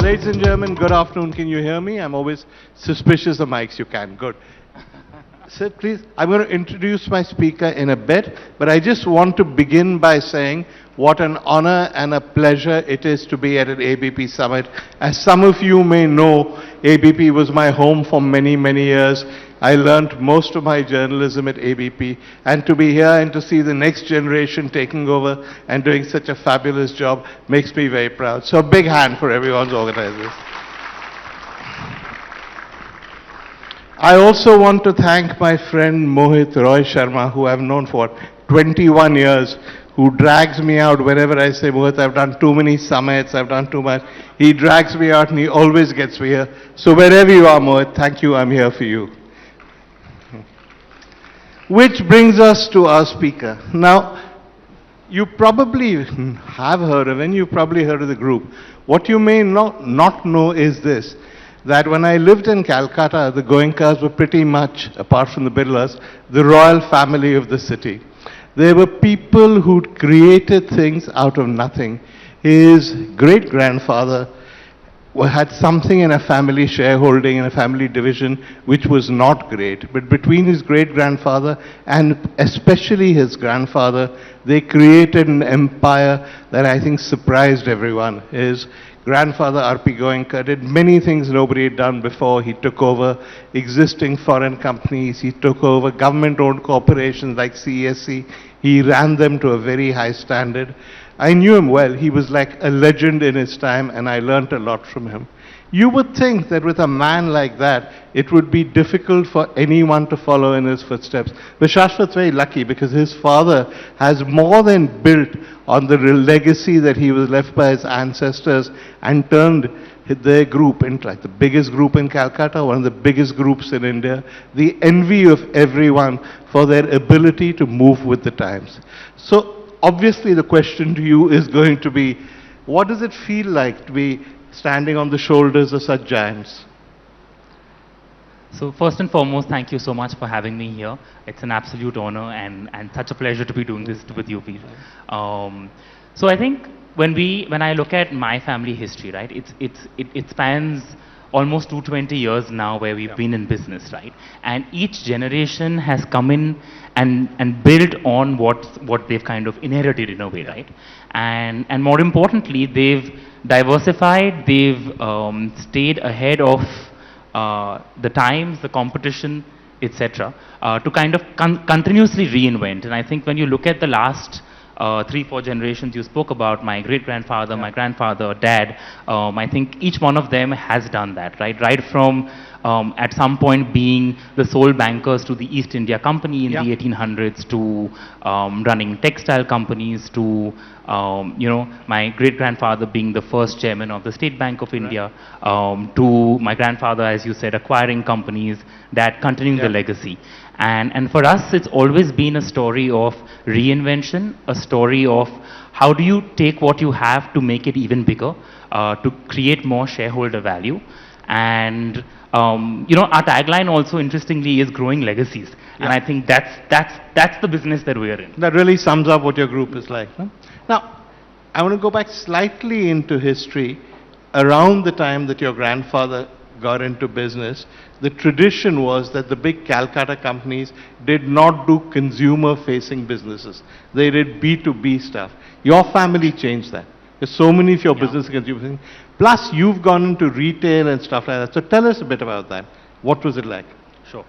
Ladies and gentlemen, good afternoon. Can you hear me? I'm always suspicious of mics. You can. Good. Sit, please. I'm going to introduce my speaker in a bit, but I just want to begin by saying what an honor and a pleasure it is to be at an ABP summit. As some of you may know, ABP was my home for many, many years. I learned most of my journalism at ABP, and to be here and to see the next generation taking over and doing such a fabulous job makes me very proud. So a big hand for everyone's organizers. I also want to thank my friend Mohit Roy Sharma, who I've known for 21 years, who drags me out whenever I say, Mohit, I've done too many summits, I've done too much. He drags me out and he always gets me here. So wherever you are, Mohit, thank you, I'm here for you. Which brings us to our speaker. Now, you probably have heard of him, you've probably heard of the group. What you may not know is this, that when I lived in Calcutta, the Goenkas were pretty much, apart from the Birlas, the royal family of the city. They were people who'd created things out of nothing. His great-grandfather had something in a family shareholding, in a family division, which was not great. But between his great-grandfather and especially his grandfather, they created an empire that I think surprised everyone. His grandfather, RP Goenka, did many things nobody had done before. He took over existing foreign companies. He took over government-owned corporations like CSC. He ran them to a very high standard. I knew him well. He was like a legend in his time, and I learnt a lot from him. You would think that with a man like that, it would be difficult for anyone to follow in his footsteps. But Shashwat's very lucky because his father has more than built on the legacy that he was left by his ancestors and turned their group into like the biggest group in Calcutta, one of the biggest groups in India, the envy of everyone for their ability to move with the times. So obviously the question to you is going to be, what does it feel like to be standing on the shoulders of such giants? So first and foremost, thank you so much for having me here. It's an absolute honor and such a pleasure to be doing this with you, Pete. So I think when I look at my family history, right, it spans almost 220 years now where we've been in business, right? And each generation has come in and built on what they've kind of inherited in a way, right? And more importantly, they've diversified, they've stayed ahead of the times, the competition, etc., to kind of continuously reinvent. And I think when you look at the last 3-4 generations you spoke about, my great-grandfather, my grandfather, dad, I think each one of them has done that, right? Right from at some point being the sole bankers to the East India Company in the 1800s to running textile companies to, you know, my great-grandfather being the first chairman of the State Bank of India, to my grandfather, as you said, acquiring companies, that continuing the legacy. And for us, it's always been a story of reinvention, a story of how do you take what you have to make it even bigger, to create more shareholder value. And you know, our tagline also, interestingly, is growing legacies. And I think that's the business that we're in. That really sums up what your group is like. Huh? Now, I want to go back slightly into history. Around the time that your grandfather got into business, the tradition was that the big Calcutta companies did not do consumer-facing businesses. They did B2B stuff. Your family changed that. There's so many of your business consumer things. Plus, you've gone into retail and stuff like that. So tell us a bit about that. What was it like? Sure.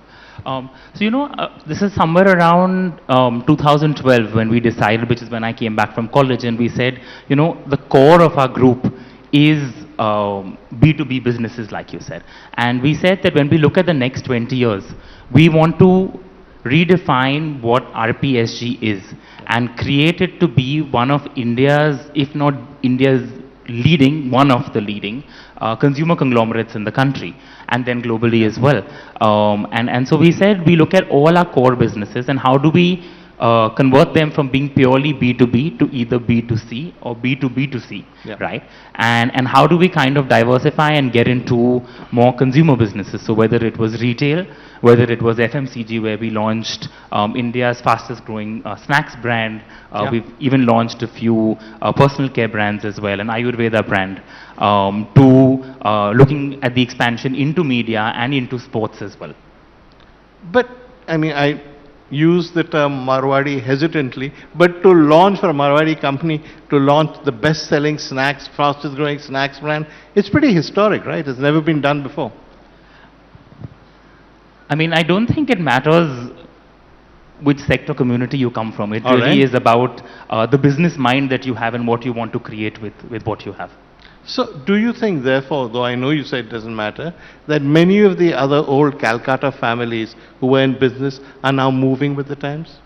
So, you know, this is somewhere around 2012 when we decided, which is when I came back from college, and we said, you know, the core of our group is B2B businesses, like you said. And we said that when we look at the next 20 years, we want to redefine what RPSG is and create it to be one of India's, if not India's leading, one of the leading consumer conglomerates in the country and then globally as well. And so we said we look at all our core businesses and how do we convert them from being purely B2B to either B2C or B2B2C, Yeah. right? And how do we kind of diversify and get into more consumer businesses? So whether it was retail, whether it was FMCG, where we launched India's fastest growing snacks brand, Yeah. we've even launched a few personal care brands as well, an Ayurveda brand, to looking at the expansion into media and into sports as well. But, I mean, I use the term Marwadi hesitantly, but to launch for a Marwadi company, to launch the best-selling snacks, fastest-growing snacks brand, it's pretty historic, right? It's never been done before. I mean, I don't think it matters which sector community you come from. It All really right. is about the business mind that you have and what you want to create with what you have. So, do you think, therefore, though I know you say it doesn't matter, that many of the other old Calcutta families who were in business are now moving with the times?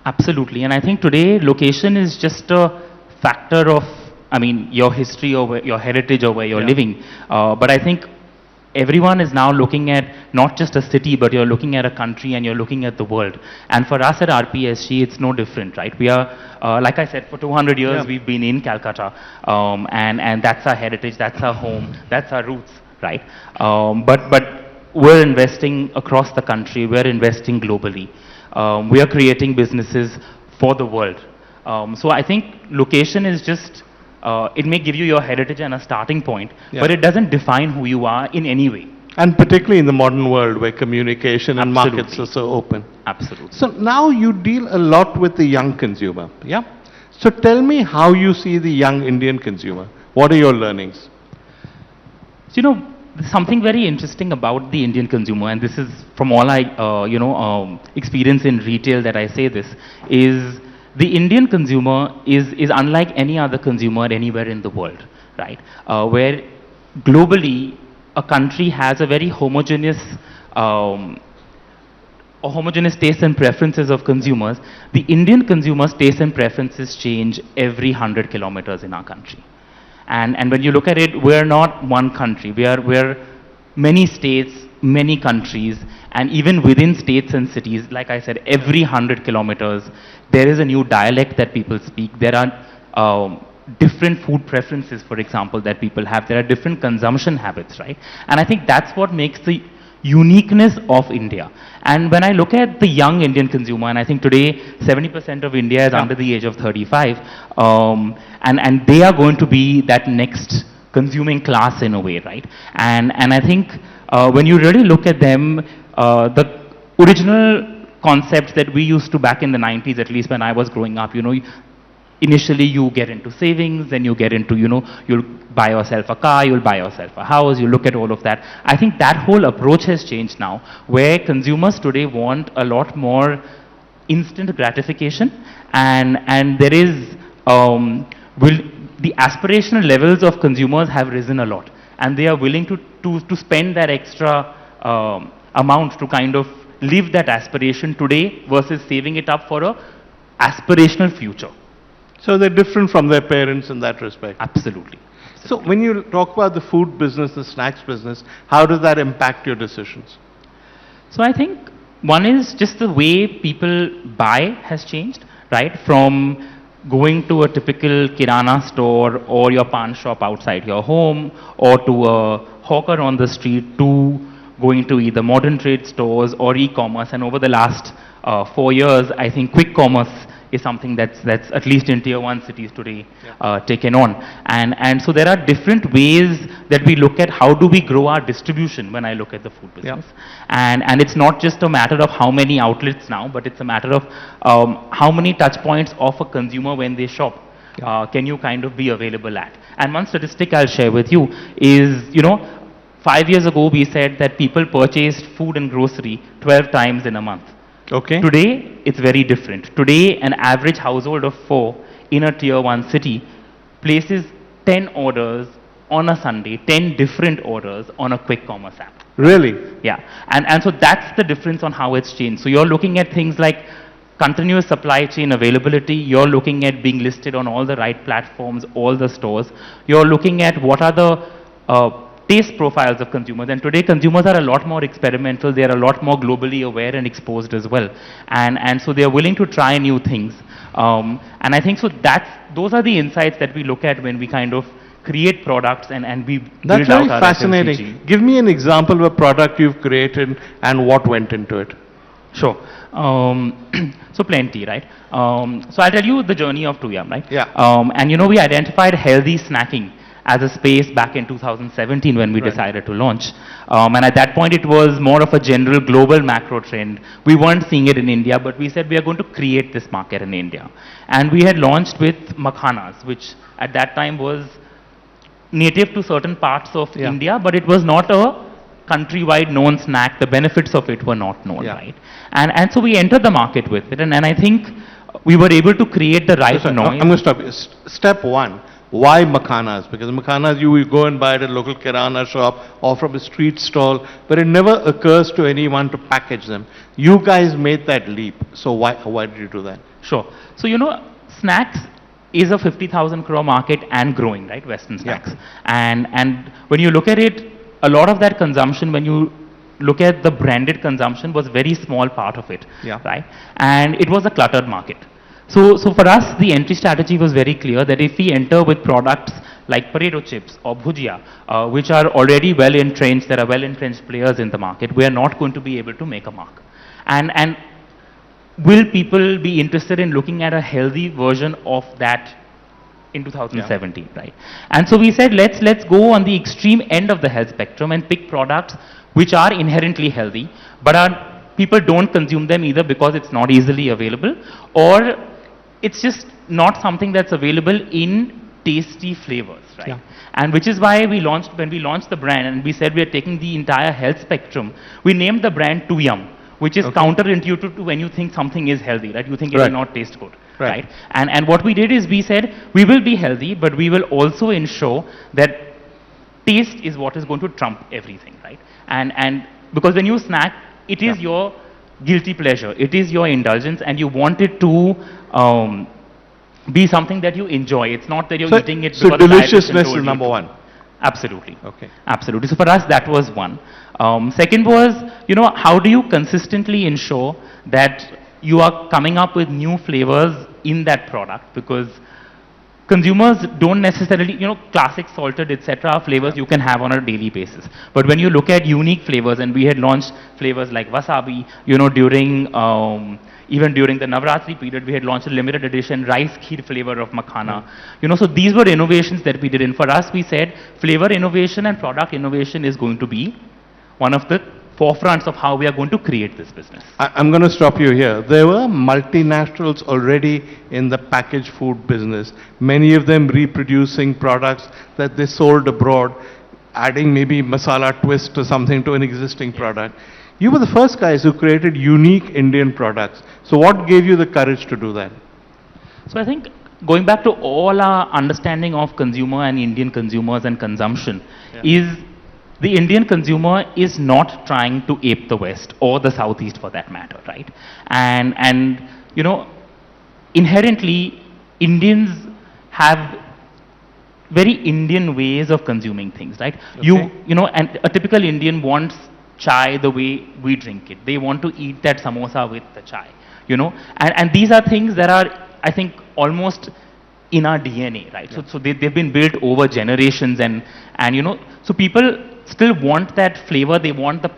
Absolutely. And I think today location is just a factor of, I mean, your history or your heritage or where you're Yeah. living. But I think everyone is now looking at not just a city, but you're looking at a country and you're looking at the world. And for us at RPSG, it's no different, right? We are, like I said, for 200 years, Yeah. we've been in Calcutta. And that's our heritage, that's our home, that's our roots, right? But we're investing across the country, we're investing globally. We are creating businesses for the world. So I think location is just, it may give you your heritage and a starting point, Yeah. but it doesn't define who you are in any way. And particularly in the modern world where communication and markets Absolutely. are so open. Absolutely. So now you deal a lot with the young consumer, yeah? So tell me how you see the young Indian consumer. What are your learnings? So, there's something very interesting about the Indian consumer, and this is from all I, experience in retail that I say this, is the Indian consumer is unlike any other consumer anywhere in the world, right? Where globally, a country has a very homogeneous tastes and preferences of consumers. The Indian consumers' tastes and preferences change every 100 kilometers in our country. And when you look at it, we're not one country. We're many states, many countries, and even within states and cities, like I said, every 100 kilometers, there is a new dialect that people speak. There are different food preferences, for example, that people have. There are different consumption habits, right? And I think that's what makes the uniqueness of India. And when I look at the young Indian consumer, and I think today 70% of India is Yeah. under the age of 35, and they are going to be that next consuming class in a way, right? And I think when you really look at them, the original concepts that we used to back in the 90s, at least when I was growing up, initially you get into savings, then you get into, you'll buy yourself a car, you'll buy yourself a house, you look at all of that. I think that whole approach has changed now, where consumers today want a lot more instant gratification, and there is, the aspirational levels of consumers have risen a lot, and they are willing to spend that extra amount to kind of live that aspiration today versus saving it up for a aspirational future. So they're different from their parents in that respect. Absolutely. So when you talk about the food business, the snacks business, how does that impact your decisions? So I think one is just the way people buy has changed, right? From going to a typical kirana store or your pan shop outside your home or to a hawker on the street to going to either modern trade stores or e-commerce. And over the last 4 years, I think quick commerce is something that's at least in tier 1 cities today taken on. And so there are different ways that we look at how do we grow our distribution when I look at the food business. And it's not just a matter of how many outlets now, but it's a matter of how many touch points of a consumer when they shop can you kind of be available at. And one statistic I'll share with you is, 5 years ago we said that people purchased food and grocery 12 times in a month. Okay. Today, it's very different. Today, an average household of 4 in a tier 1 city places 10 orders on a Sunday, 10 different orders on a quick commerce app. Really? Yeah. And so that's the difference on how it's changed. So you're looking at things like continuous supply chain availability. You're looking at being listed on all the right platforms, all the stores. You're looking at what are the taste profiles of consumers. And today consumers are a lot more experimental, they are a lot more globally aware and exposed as well. And so they are willing to try new things. And I think so those are the insights that we look at when we kind of create products and we That's build out very our fascinating. FMCG. Give me an example of a product you've created and what went into it. Sure. So plenty, right? So I'll tell you the journey of Tuyam, right? Yeah. And you know, we identified healthy snacking as a space back in 2017 when we Right. decided to launch. And at that point, it was more of a general global macro trend. We weren't seeing it in India, but we said we are going to create this market in India. And we had launched with makhanas, which at that time was native to certain parts of Yeah. India, but it was not a countrywide known snack. The benefits of it were not known, Yeah. right? And so we entered the market with it, and I think we were able to create the right So, noise. I'm going to stop you. Step one, why makhanas? Because makhanas you will go and buy at a local kirana shop or from a street stall, but it never occurs to anyone to package them. You guys made that leap. So why did you do that? Sure. So, you know, snacks is a 50,000 crore market and growing, right? Western snacks. And when you look at it, a lot of that consumption, when you look at the branded consumption, was very small part of it, Yeah. right? And it was a cluttered market. So for us, the entry strategy was very clear that if we enter with products like potato chips or bhujia, which are already well entrenched, there are well entrenched players in the market, we are not going to be able to make a mark. And will people be interested in looking at a healthy version of that in 2017, right? And so we said, let's go on the extreme end of the health spectrum and pick products which are inherently healthy, but people don't consume them either because it's not easily available, or it's just not something that's available in tasty flavors, right? Yeah. And which is why when we launched the brand and we said we are taking the entire health spectrum, we named the brand Tuyam, which is counterintuitive to when you think something is healthy, right? You think it Right. will not taste good, Right. right? And what we did is we said we will be healthy, but we will also ensure that taste is what is going to trump everything, right? And because when you snack, it is your guilty pleasure, it is your indulgence, and you want it to be something that you enjoy. It's not that you're eating it So because the dietitian deliciousness told is you number to. one. Absolutely. Okay. Absolutely. So for us, that was one. Second was, you know, how do you consistently ensure that you are coming up with new flavors in that product? Because consumers don't necessarily, you know, classic salted, etc. flavors you can have on a daily basis. But when you look at unique flavors, and we had launched flavors like wasabi, you know, even during the Navratri period, we had launched a limited edition rice kheer flavor of makhana. You know, so these were innovations that we did. And for us, we said flavor innovation and product innovation is going to be one of the forefronts of how we are going to create this business. I'm going to stop you here. There were multinationals already in the packaged food business, many of them reproducing products that they sold abroad, adding maybe masala twist or something to an existing product. You were the first guys who created unique Indian products. So what gave you the courage to do that? So I think going back to all our understanding of consumer and Indian consumers and consumption is the Indian consumer is not trying to ape the West or the Southeast for that matter, right? And you know, inherently Indians have very Indian ways of consuming things, right? Okay. You know, and a typical Indian wants chai the way we drink it. They want to eat that samosa with the chai, you know, and these are things that are, I think, almost in our DNA, right? So they've been built over generations, and you know, so people still want that flavor. They want the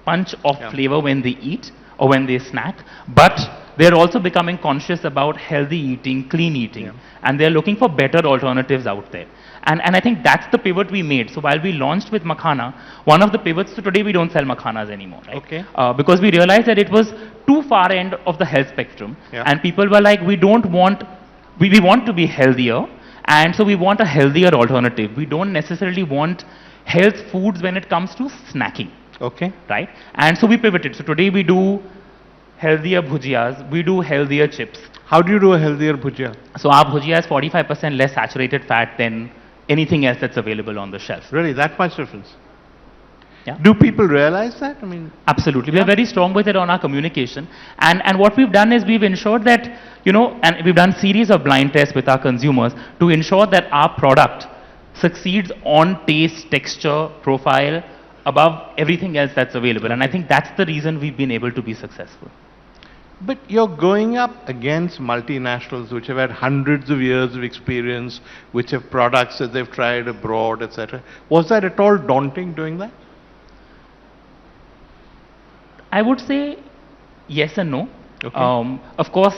punch of flavor when they eat or when they snack, but they're also becoming conscious about healthy eating, clean eating, and they're looking for better alternatives out there. And I think that's the pivot we made. So while we launched with makhana, one of the pivots, so today we don't sell makhanas anymore, right? Okay. Because we realized that it was too far end of the health spectrum, and people were like, we want to be healthier, and so we want a healthier alternative. We don't necessarily want health foods when it comes to snacking. Okay. Right? And so we pivoted. So today we do healthier bhujiyas, we do healthier chips. How do you do a healthier bhujia? So our bhujia has 45% less saturated fat than anything else that's available on the shelf. Really, that much difference? Yeah. Do people realize that? I mean, Absolutely. We are very strong with it on our communication. And what we've done is we've ensured that, you know, and we've done series of blind tests with our consumers to ensure that our product succeeds on taste, texture, profile above everything else that's available. And I think that's the reason we've been able to be successful. But you're going up against multinationals which have had hundreds of years of experience, which have products that they've tried abroad, etc. Was that at all daunting doing that? I would say yes and no. Okay. Of course,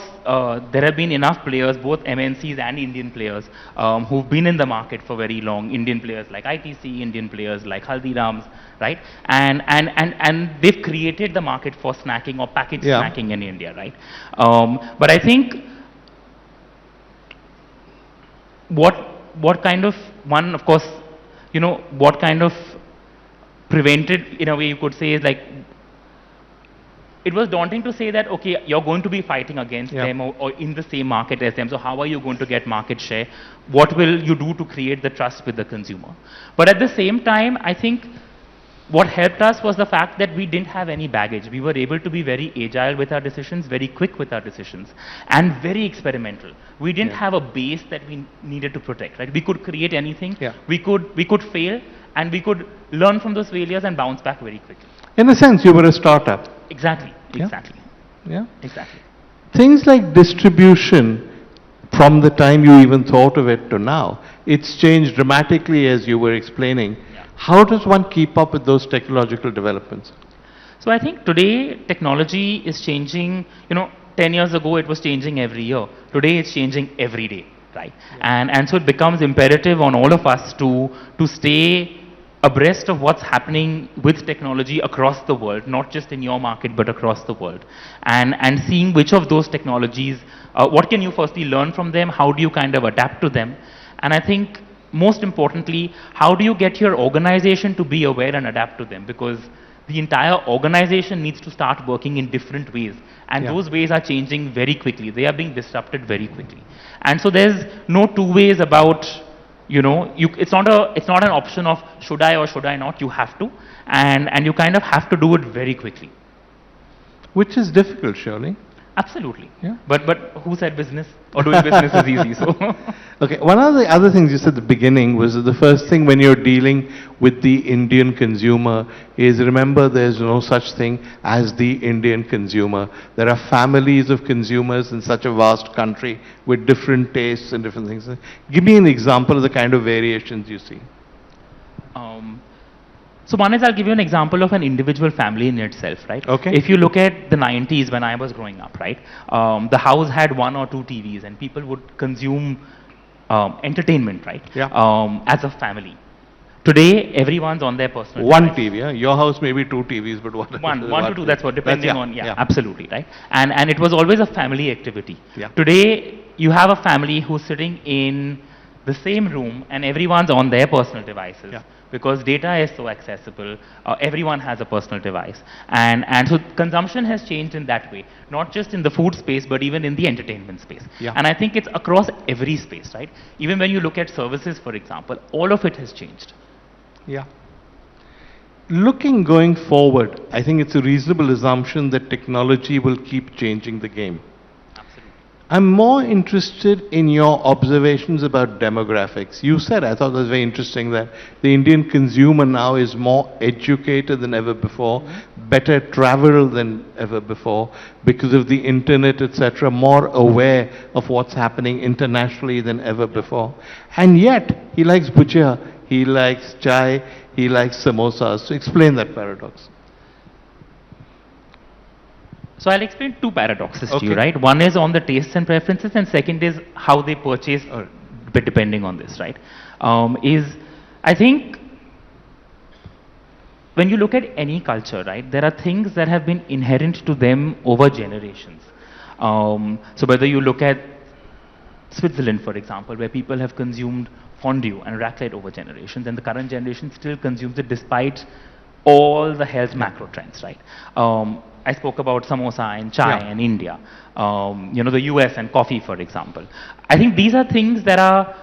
there have been enough players, both MNCs and Indian players, who've been in the market for very long. Indian players like ITC, Indian players like Haldiram's, right? And they've created the market for snacking or packaged snacking in India, right? But I think what kind of one, of course, you know, what kind of prevented, in a way you could say, is like, it was daunting to say that, okay, you're going to be fighting against them or in the same market as them. So how are you going to get market share? What will you do to create the trust with the consumer? But at the same time, I think what helped us was the fact that we didn't have any baggage. We were able to be very agile with our decisions, very quick with our decisions, and very experimental. We didn't have a base that we needed to protect, right? We could create anything. We could fail, and we could learn from those failures and bounce back very quickly. In a sense, you were a startup. Exactly. Exactly. Yeah. Exactly. Things like distribution, from the time you even thought of it to now, it's changed dramatically as you were explaining. How does one keep up with those technological developments? So I think today technology is changing. You know, 10 years ago it was changing every year. Today it's changing every day, right? And so it becomes imperative on all of us to stay abreast of what's happening with technology across the world, not just in your market, but across the world. And seeing which of those technologies, what can you firstly learn from them, how do you kind of adapt to them? And I think most importantly, how do you get your organization to be aware and adapt to them? Because the entire organization needs to start working in different ways. And those ways are changing very quickly. They are being disrupted very quickly. And so there's no two ways about, you know, it's not an option of should I or should I not. You have to, and you kind of have to do it very quickly. Which is difficult, surely. Absolutely. Yeah. But who said business or doing business is easy? So. Okay. One of the other things you said at the beginning was that the first thing when you're dealing with the Indian consumer is, remember, there's no such thing as the Indian consumer. There are families of consumers in such a vast country with different tastes and different things. Give me an example of the kind of variations you see. So one is, I'll give you an example of an individual family in itself, right? Okay. If you look at the 90s when I was growing up, right? The house had 1 or 2 TVs and people would consume entertainment, right? As a family. Today, everyone's on their personal One TV, yeah? Your house may be 2 TVs, but one to two, that's what, depending on, absolutely, right? And it was always a family activity. Today, you have a family who's sitting in the same room and everyone's on their personal devices. Because data is so accessible, everyone has a personal device. And so consumption has changed in that way, not just in the food space, but even in the entertainment space. And I think it's across every space, right? Even when you look at services, for example, all of it has changed. Looking going forward, I think it's a reasonable assumption that technology will keep changing the game. I'm more interested in your observations about demographics. You said, I thought that was very interesting, that the Indian consumer now is more educated than ever before, better traveled than ever before because of the internet, etc., more aware of what's happening internationally than ever before. And yet, he likes bhujia, he likes chai, he likes samosas. So explain that paradox. So I'll explain 2 paradoxes to you, right? One is on the tastes and preferences, and second is how they purchase, depending on this, right? I think when you look at any culture, right, there are things that have been inherent to them over generations. So whether you look at Switzerland, for example, where people have consumed fondue and raclette over generations, and the current generation still consumes it despite all the health macro trends, right? I spoke about samosa and chai in India, you know, the US and coffee, for example. I think these are things that are,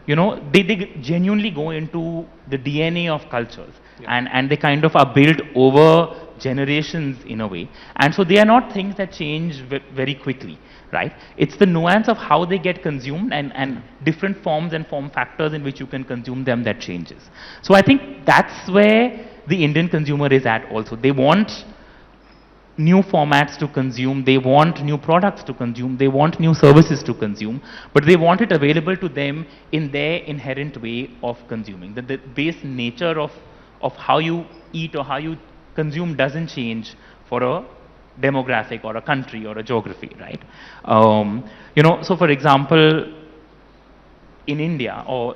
you know, they genuinely go into the DNA of cultures, and they kind of are built over generations in a way. And so they are not things that change very quickly, right? It's the nuance of how they get consumed and different forms and form factors in which you can consume them that changes. So I think that's where the Indian consumer is at also. They want new formats to consume, they want new products to consume, they want new services to consume, but they want it available to them in their inherent way of consuming. The base nature of how you eat or how you consume doesn't change for a demographic or a country or a geography, right? So for example, in India, or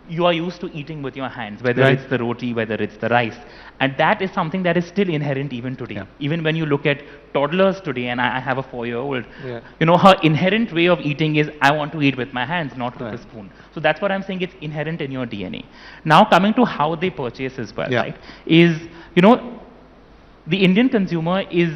you are used to eating with your hands, whether Right. it's the roti, whether it's the rice. And that is something that is still inherent even today. Yeah. Even when you look at toddlers today, and I have a 4-year-old, Yeah. her inherent way of eating is, I want to eat with my hands, not with Right. a spoon. So that's what I'm saying, it's inherent in your DNA. Now coming to how they purchase as well, Yeah. right, is, the Indian consumer is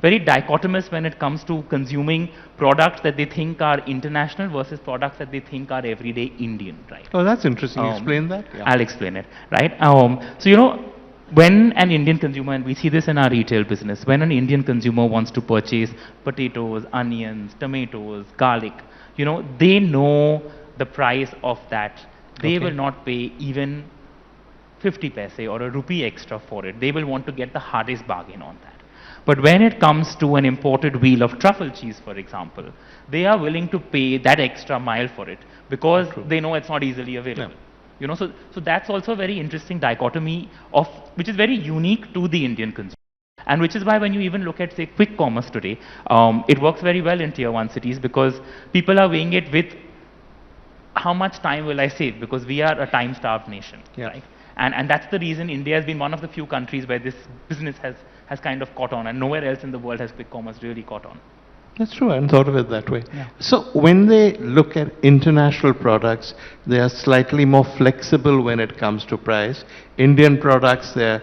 very dichotomous when it comes to consuming products that they think are international versus products that they think are everyday Indian, right? Oh, that's interesting. Explain that. I'll explain it, right? When an Indian consumer, and we see this in our retail business, when an Indian consumer wants to purchase potatoes, onions, tomatoes, garlic, they know the price of that. They Okay. will not pay even 50 paise or a rupee extra for it. They will want to get the hardest bargain on that. But when it comes to an imported wheel of truffle cheese, for example, they are willing to pay that extra mile for it because they know it's not easily available. So that's also a very interesting dichotomy which is very unique to the Indian consumer. And which is why when you even look at, say, quick commerce today, it works very well in tier 1 cities because people are weighing it with how much time will I save, because we are a time-starved nation, Yeah. right? And that's the reason India has been one of the few countries where this business has kind of caught on, and nowhere else in the world has quick commerce really caught on. That's true. I hadn't thought of it that way. Yeah. So when they look at international products, they are slightly more flexible when it comes to price. Indian products, they're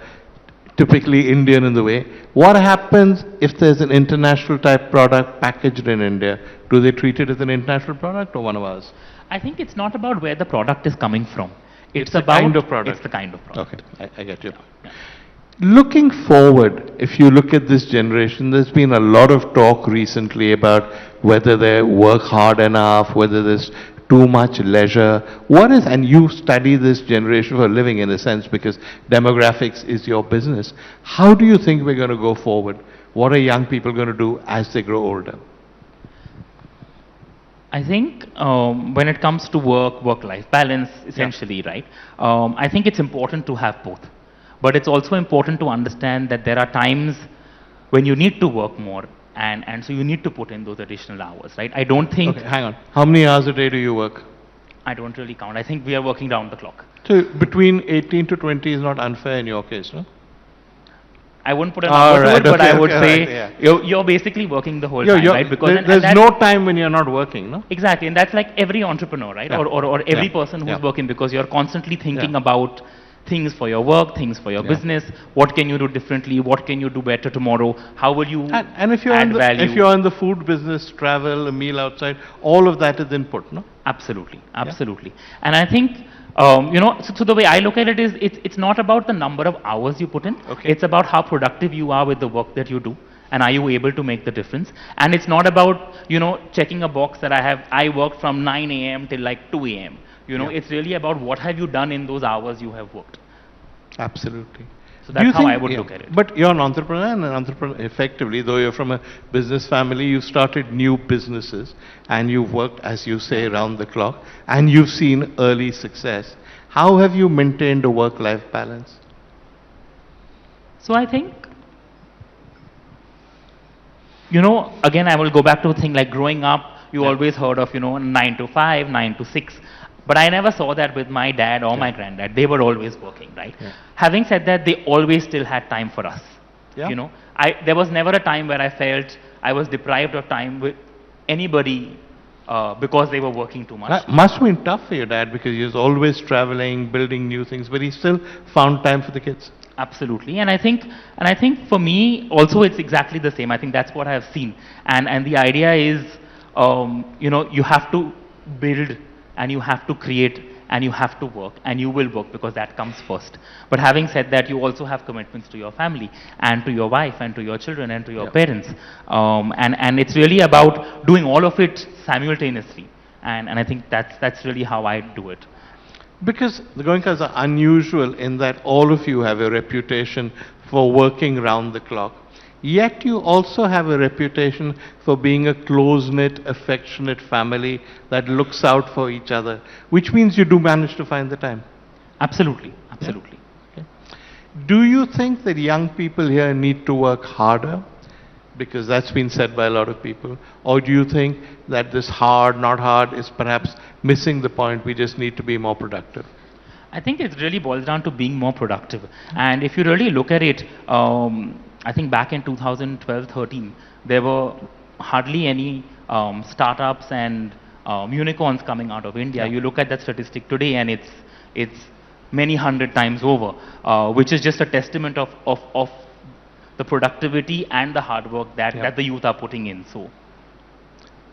typically Indian in the way. What happens if there's an international type product packaged in India? Do they treat it as an international product or one of ours? I think it's not about where the product is coming from. It's the about kind of product. It's the kind of product. Okay, I get you. Looking forward, if you look at this generation, there's been a lot of talk recently about whether they work hard enough, whether there's too much leisure. And you study this generation for a living in a sense because demographics is your business. How do you think we're going to go forward? What are young people going to do as they grow older? I think when it comes to work-life balance, essentially, right? I think it's important to have both. But it's also important to understand that there are times when you need to work more, and so you need to put in those additional hours, right? I don't think... Okay, hang on. How many hours a day do you work? I don't really count. I think we are working round the clock. So between 18 to 20 is not unfair in your case, no? I wouldn't put a number to it, but I would say right, yeah. you're basically working the whole time, right? Because there's no time when you're not working, no? Exactly, and that's like every entrepreneur, right? Yeah. Or every Yeah. person who's Yeah. working, because you're constantly thinking Yeah. about things for your work, things for your Yeah. business. What can you do differently? What can you do better tomorrow? How will you And if you're add in the, value? if you're in the food business, travel, a meal outside, all of that is input, no? Absolutely, absolutely. And I think, so the way I look at it is, it's not about the number of hours you put in. Okay. It's about how productive you are with the work that you do, and are you able to make the difference. And it's not about, checking a box that I worked from 9 a.m. till like 2 a.m. Yeah. It's really about what have you done in those hours you have worked. Absolutely. So Do you that's how think- I would yeah. look at it. But you're an entrepreneur, and an entrepreneur, effectively, though you're from a business family, you've started new businesses, and you've worked, as you say, around the clock, and you've seen early success. How have you maintained a work-life balance? So I think, again, I will go back to a thing like growing up, you always heard of, 9 to 5, 9 to 6. But I never saw that with my dad or my granddad. They were always working, right? Yeah. Having said that, they always still had time for us. Yeah. There was never a time where I felt I was deprived of time with anybody because they were working too much. That must have been tough for your dad because he was always traveling, building new things, but he still found time for the kids. Absolutely, and I think for me also it's exactly the same. I think that's what I have seen, and the idea is, you have to build and you have to create and you have to work, and you will work because that comes first. But having said that, you also have commitments to your family and to your wife and to your children and to your parents. And it's really about doing all of it simultaneously. And I think that's really how I do it. Because the Goenkas are unusual in that all of you have a reputation for working round the clock. Yet you also have a reputation for being a close-knit, affectionate family that looks out for each other, which means you do manage to find the time. Absolutely, absolutely. Yeah. Okay. Do you think that young people here need to work harder? Because that's been said by a lot of people. Or do you think that this hard, not hard is perhaps missing the point, we just need to be more productive? I think it really boils down to being more productive. And if you really look at it, I think back in 2012-13, there were hardly any startups and unicorns coming out of India. You look at that statistic today and it's many hundred times over, which is just a testament of the productivity and the hard work that the youth are putting in. So,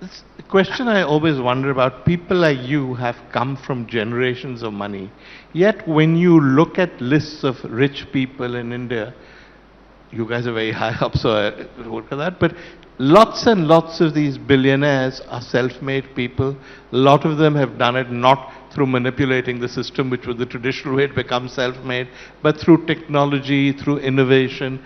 it's a question I always wonder about. People like you have come from generations of money. Yet when you look at lists of rich people in India, you guys are very high up, so I vote for that. But lots and lots of these billionaires are self-made people. A lot of them have done it not through manipulating the system, which was the traditional way to become self-made, but through technology, through innovation,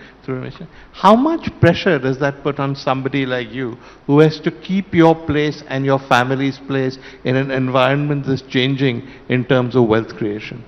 How much pressure does that put on somebody like you, who has to keep your place and your family's place in an environment that's changing in terms of wealth creation?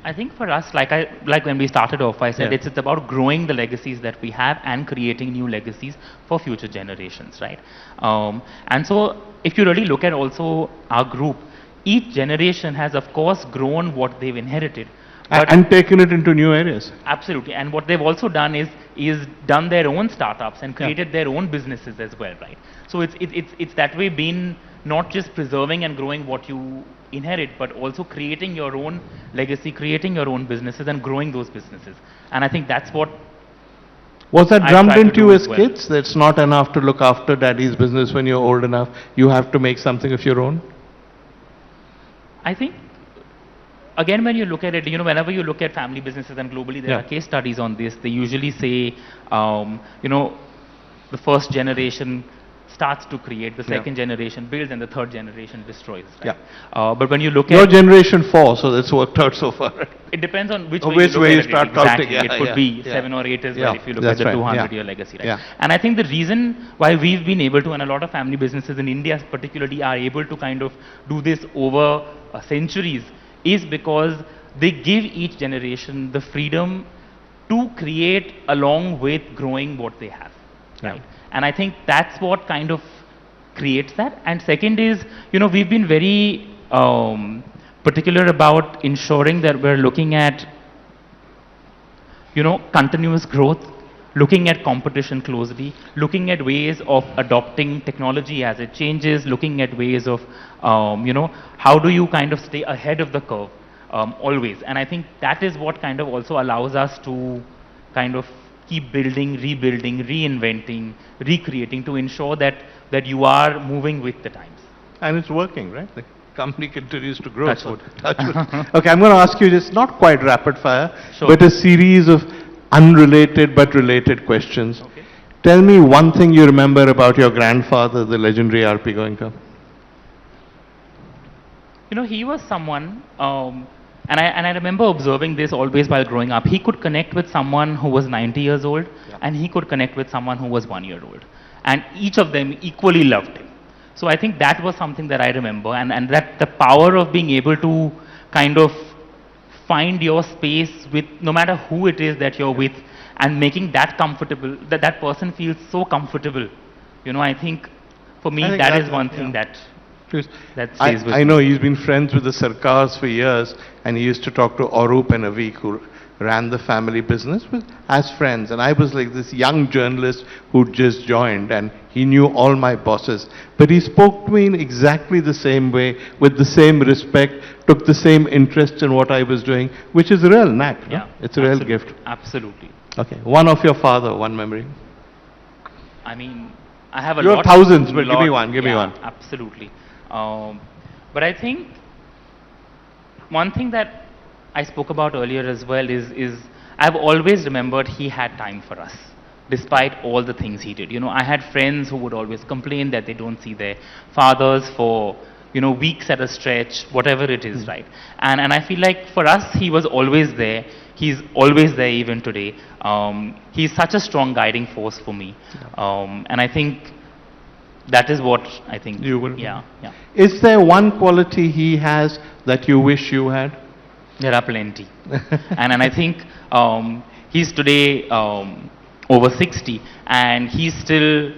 I think for us, like when we started off, I said it's about growing the legacies that we have and creating new legacies for future generations, right? And so if you really look at also our group, each generation has of course grown what they've inherited. And taken it into new areas. Absolutely. And what they've also done is done their own startups and created their own businesses as well, right? So it's that way been not just preserving and growing what you inherit, but also creating your own legacy, creating your own businesses and growing those businesses. And I think that's what was that drummed into you as kids? That's not enough to look after daddy's business when you're old enough. You have to make something of your own? I think, again, when you look at it, whenever you look at family businesses and globally, there are case studies on this. They usually say, the first generation starts to create, the second generation builds, and the third generation destroys. Right? But when you look at your generation 4, so that's worked out so far. It depends on which way you start counting. It could be 7 or 8 as well if you look at the 200-year legacy. Right? And I think the reason why we've been able to, and a lot of family businesses in India particularly are able to kind of do this over centuries, is because they give each generation the freedom to create along with growing what they have. Right? And I think that's what kind of creates that. And second is, we've been very particular about ensuring that we're looking at, continuous growth, looking at competition closely, looking at ways of adopting technology as it changes, looking at ways of, how do you kind of stay ahead of the curve always. And I think that is what kind of also allows us to kind of keep building, rebuilding, reinventing, recreating to ensure that you are moving with the times. And it's working, right? The company continues to grow. Touch wood. Okay, I'm going to ask you just not quite rapid fire, but a series of unrelated but related questions. Okay. Tell me one thing you remember about your grandfather, the legendary RP Goenka. He was someone, and I remember observing this always while growing up. He could connect with someone who was 90 years old, and he could connect with someone who was 1 year old. And each of them equally loved him. So I think that was something that I remember, and that the power of being able to kind of find your space with no matter who it is that you're with, and making that comfortable, that person feels so comfortable. I think for me that is one thing that stays with me. I know he's been friends with the Sarkars for years, and he used to talk to Arup and Avik, who ran the family business as friends. And I was like this young journalist who just joined, and he knew all my bosses. But he spoke to me in exactly the same way, with the same respect, took the same interest in what I was doing, which is a real knack. Yeah, no? It's a real gift. Absolutely. Okay. One of your father, one memory. I mean, I have a lot. You have thousands, but give me one. Absolutely. But I think one thing that I spoke about earlier as well is I've always remembered he had time for us, despite all the things he did. You know, I had friends who would always complain that they don't see their fathers for, you know, weeks at a stretch, whatever it is, right? And I feel like for us, he was always there. He's always there even today. He's such a strong guiding force for me. And I think that is what I think. You will. Yeah, yeah. Is there one quality he has that you wish you had? There are plenty. And I think he's today over 60, and he's still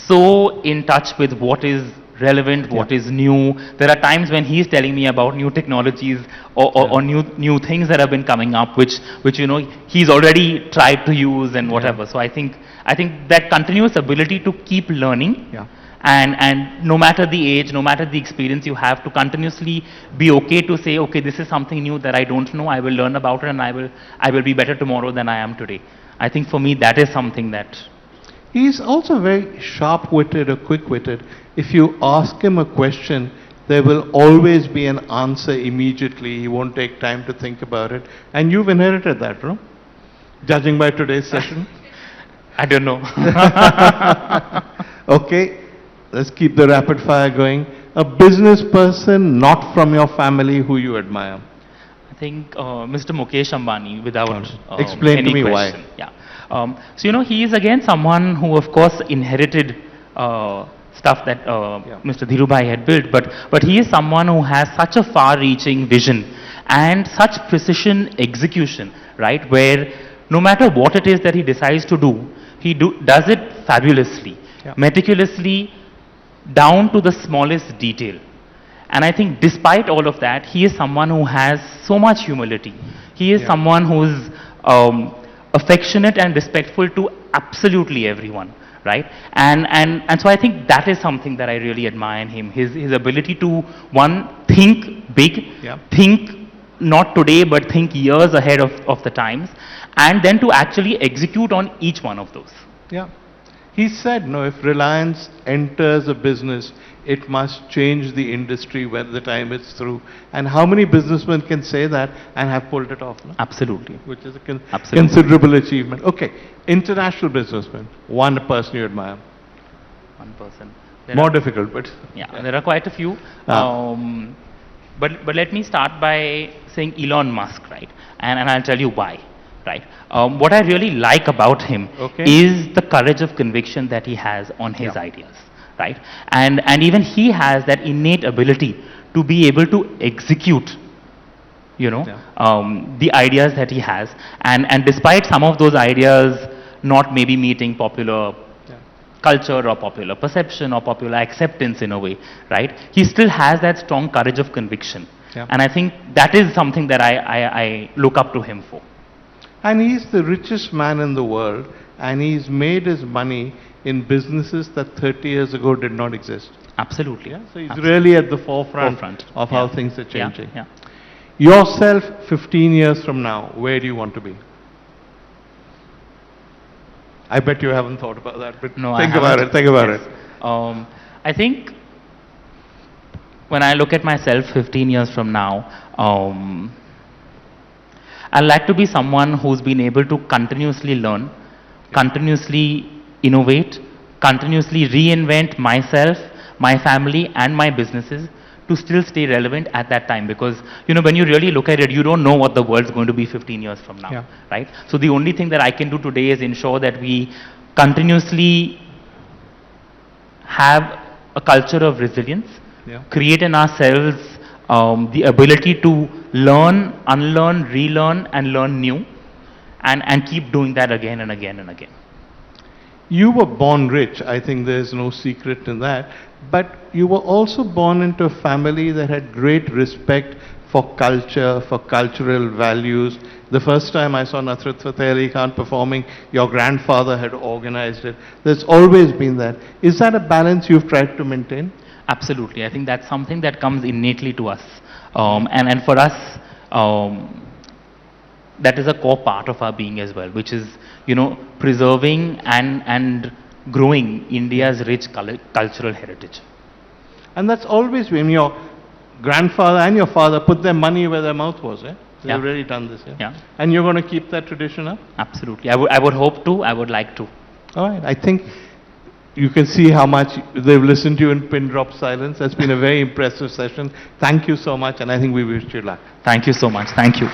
so in touch with what is relevant, what is new. There are times when he's telling me about new technologies or new things that have been coming up, which you know he's already tried to use and whatever. So I think that continuous ability to keep learning. And no matter the age, no matter the experience you have, to continuously be okay to say, okay, this is something new that I don't know, I will learn about it, and I will be better tomorrow than I am today. I think for me that is something that... He's also very sharp-witted or quick-witted. If you ask him a question, there will always be an answer immediately. He won't take time to think about it. And you've inherited that, no? Judging by today's session. I don't know. Okay, let's keep the rapid fire going. A business person not from your family who you admire. I think Mr. Mukesh Ambani, without Explain any to me question. why. Yeah. So, you know, he is again someone who, of course, inherited stuff that Mr. Dhirubhai had built, but he is someone who has such a far-reaching vision and such precision execution, right, where no matter what it is that he decides to do, he does it fabulously, meticulously, down to the smallest detail. And I think despite all of that, he is someone who has so much humility. He is someone who is affectionate and respectful to absolutely everyone, right? And so I think that is something that I really admire in him. His ability to, one, think big, think not today, but think years ahead of the times, and then to actually execute on each one of those. Yeah. He said, no, if Reliance enters a business, it must change the industry when the time is through. And how many businessmen can say that and have pulled it off? No? Absolutely. Which is a considerable achievement. Okay, international businessmen, one person you admire. One person. More difficult, but... Yeah, there are quite a few. But let me start by saying Elon Musk, right? And I'll tell you why. Right. What I really like about him is the courage of conviction that he has on his ideas, right? And even he has that innate ability to be able to execute, you know, the ideas that he has. And despite some of those ideas not maybe meeting popular culture or popular perception or popular acceptance in a way, right? He still has that strong courage of conviction. And I think that is something that I look up to him for. And he's the richest man in the world, and he's made his money in businesses that 30 years ago did not exist. Absolutely. So he's really at the forefront of how things are changing. Yourself, 15 years from now, where do you want to be? I bet you haven't thought about that, but no, think about it, think about it. I think when I look at myself 15 years from now, I'd like to be someone who's been able to continuously learn, continuously innovate, continuously reinvent myself, my family, and my businesses to still stay relevant at that time. Because, you know, when you really look at it, you don't know what the world's going to be 15 years from now, right? So the only thing that I can do today is ensure that we continuously have a culture of resilience, create in ourselves the ability to learn, unlearn, relearn, and learn new, and keep doing that again and again and again. You were born rich, I think there's no secret in that, but you were also born into a family that had great respect for culture, for cultural values. The first time I saw Nusrat Fateh Ali Khan performing, your grandfather had organized it. There's always been that. Is that a balance you've tried to maintain? Absolutely. I think that's something that comes innately to us. And for us, that is a core part of our being as well, which is, you know, preserving and growing India's rich cultural heritage. And that's always been your grandfather and your father put their money where their mouth was, eh? They've Yeah. really done this, yeah? Yeah. And you're going to keep that tradition up? Absolutely. I would hope to. I would like to. All right. I think you can see how much they've listened to you in pin drop silence. That's been a very impressive session. Thank you so much, and I think we wish you luck. Thank you so much. Thank you.